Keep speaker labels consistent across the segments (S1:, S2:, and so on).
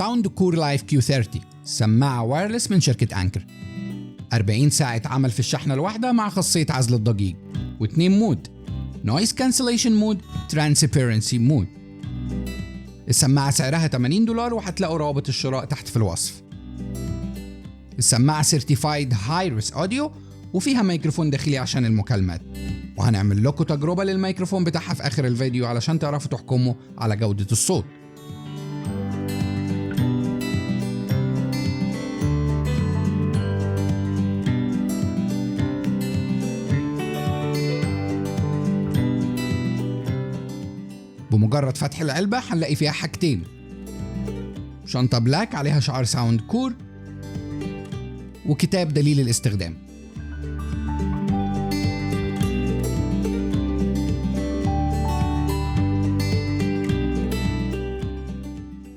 S1: ساوند كور لايف كيو 30 سماعة وايرلس من شركة أنكر. 40 ساعة عمل في الشحنة الواحدة مع خاصية عزل الضجيج و2 مود: نويز كانسليشن مود، ترانسبيرنسي مود. السماعة سعرها $80 وهتلاقوا روابط الشراء تحت في الوصف. السماعة سيرتيفايد هاي ريس اوديو وفيها ميكروفون داخلي عشان المكالمات، وهنعمل لكم تجربة للميكروفون بتاعها في آخر الفيديو علشان تعرفوا تحكموا على جودة الصوت. بمجرد فتح العلبة هنلاقي فيها حاجتين: شنطة بلاك عليها شعار ساوند كور، وكتاب دليل الاستخدام.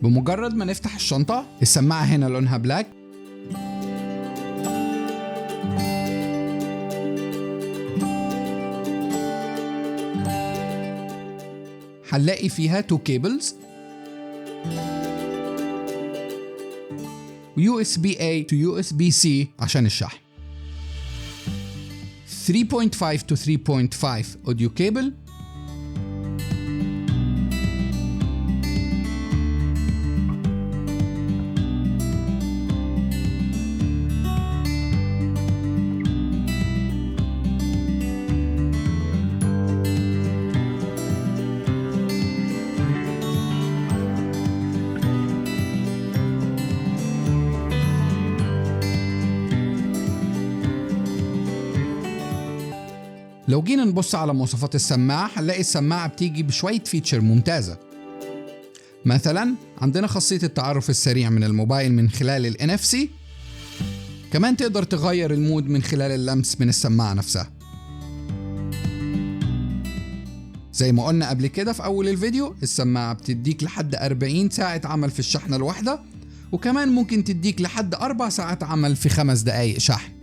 S1: بمجرد ما نفتح الشنطة، السماعة هنا لونها بلاك، هنلاقي فيها 2 كيبلز USB-A to USB-C عشان الشحن، 3.5 to 3.5 اوديو كيبل، لو جينا نبص على مواصفات السماعة هنلاقي السماعة بتيجي بشوية فيتشر ممتازة. مثلا عندنا خاصية التعرف السريع من الموبايل من خلال ال NFC، كمان تقدر تغير المود من خلال اللمس من السماعة نفسها. زي ما قلنا قبل كده في أول الفيديو، السماعة بتديك لحد 40 ساعة عمل في الشحنة الواحدة، وكمان ممكن تديك لحد 4 ساعات عمل في 5 دقايق شحن.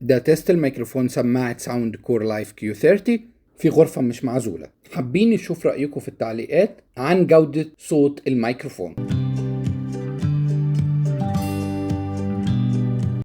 S1: ده تيست الميكروفون سماعة ساوند كور لايف كيو 30 في غرفة مش معزولة. حابين نشوف رأيكم في التعليقات عن جودة صوت الميكروفون.